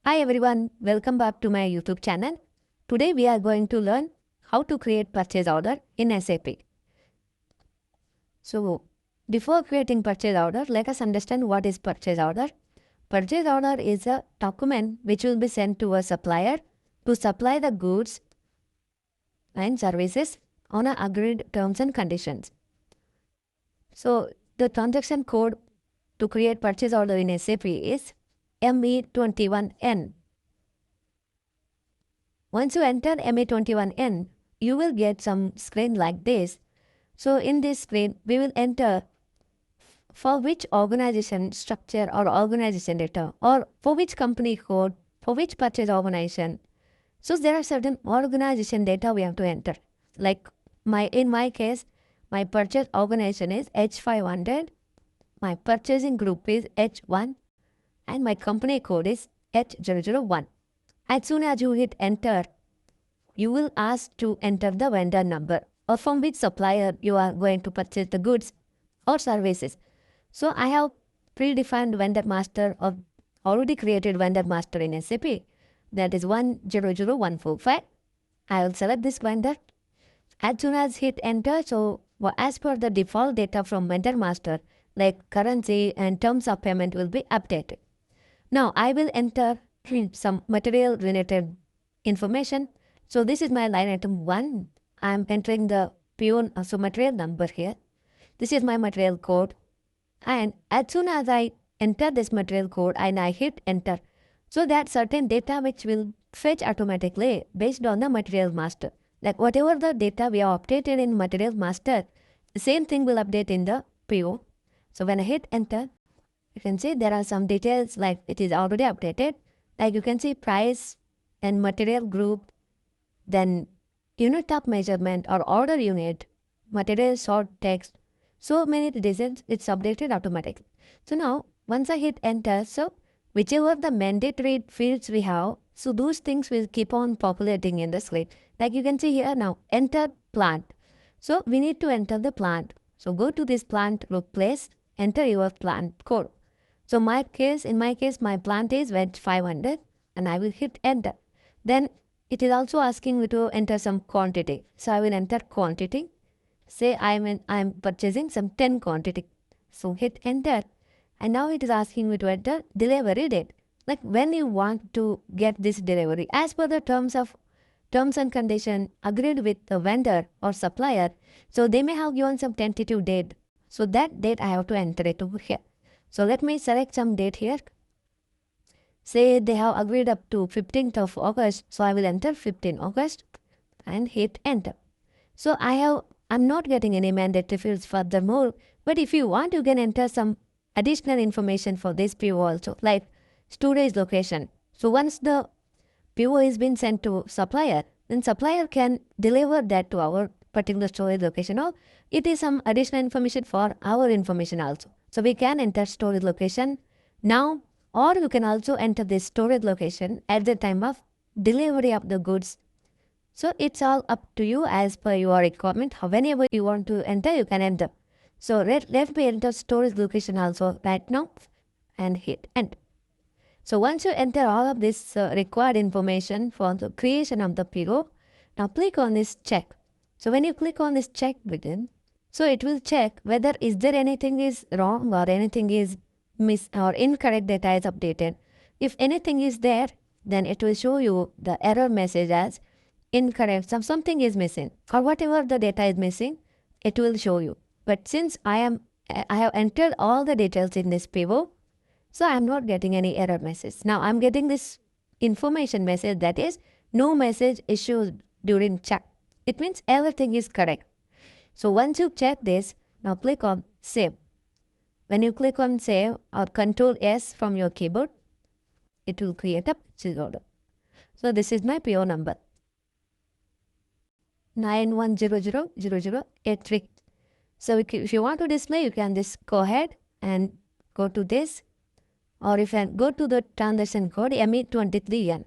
Hi everyone, welcome back to my YouTube channel. Today we are going to learn how to create purchase order in SAP. So before creating purchase order, let us understand what is purchase order. Purchase order is a document which will be sent to a supplier to supply the goods and services on a agreed terms and conditions. So the transaction code to create purchase order in SAP is ME21N. Once you enter ME21N, you will get some screen like this. So in this screen, we will enter for which organization structure or organization data, or for which company code, for which purchase organization. So there are certain organization data we have to enter. Like in my case, my purchase organization is H500, my purchasing group is H1, and my company code is H001. As soon as you hit enter, you will ask to enter the vendor number or from which supplier you are going to purchase the goods or services. So I have predefined vendor master or already created vendor master in SAP. That is 100145. I will select this vendor. As soon as hit enter, so as per the default data from vendor master, like currency and terms of payment will be updated. Now I will enter some material related information. So this is my line item 1. I am entering the PO, so material number here. This is my material code. And as soon as I enter this material code and I hit enter, so that certain data which will fetch automatically based on the material master. Like whatever the data we have updated in material master, the same thing will update in the PO. So when I hit enter, you can see there are some details like it is already updated. Like you can see price and material group, then unit of measurement or order unit, material short text, so many decisions, it's updated automatically. So now once I hit enter, so whichever the mandatory fields we have, so those things will keep on populating in the screen. Like you can see here now, enter plant. So we need to enter the plant. So go to this plant place, enter your plant code. So in my case, my plant is wedge 500 and I will hit enter. Then it is also asking me to enter some quantity. So I will enter quantity. Say I'm purchasing some 10 quantity. So hit enter. And now it is asking me to enter delivery date. Like when you want to get this delivery. As per the terms and condition agreed with the vendor or supplier. So they may have given some tentative date. So that date I have to enter it over here. So let me select some date here. Say they have agreed up to 15th of August. So I will enter 15 August and hit enter. So I'm not getting any mandatory fields furthermore. But if you want, you can enter some additional information for this PO also, like storage location. So once the PO is been sent to supplier, then supplier can deliver that to our particular storage location, or it is some additional information for our information also. So we can enter storage location now, or you can also enter this storage location at the time of delivery of the goods. So it's all up to you as per your requirement. Whenever you want to enter, you can enter. So let me enter storage location also right now and hit enter. So once you enter all of this required information for the creation of the PO, now click on this check. So when you click on this check button, so it will check whether is there anything is wrong or anything is miss or incorrect data is updated. If anything is there, then it will show you the error message as incorrect, something is missing, or whatever the data is missing, it will show you. But since I have entered all the details in this PO, so I am not getting any error message. Now I'm getting this information message that is no message issued during check. It means everything is correct. So once you check this, now click on save. When you click on save or Control S from your keyboard, it will create a purchase order. So this is my PO number 91000083. So if you want to display, you can just go ahead and go to this, or if you go to the transaction code ME23N.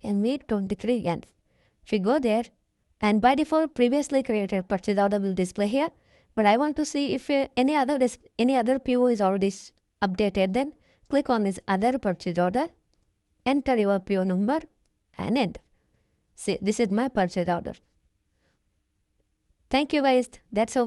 ME23N. If you go there, and by default previously created purchase order will display here, but I want to see if any other PO is already updated, then click on this other purchase order enter your PO number and enter. See, this is my purchase order. Thank you guys. That's all.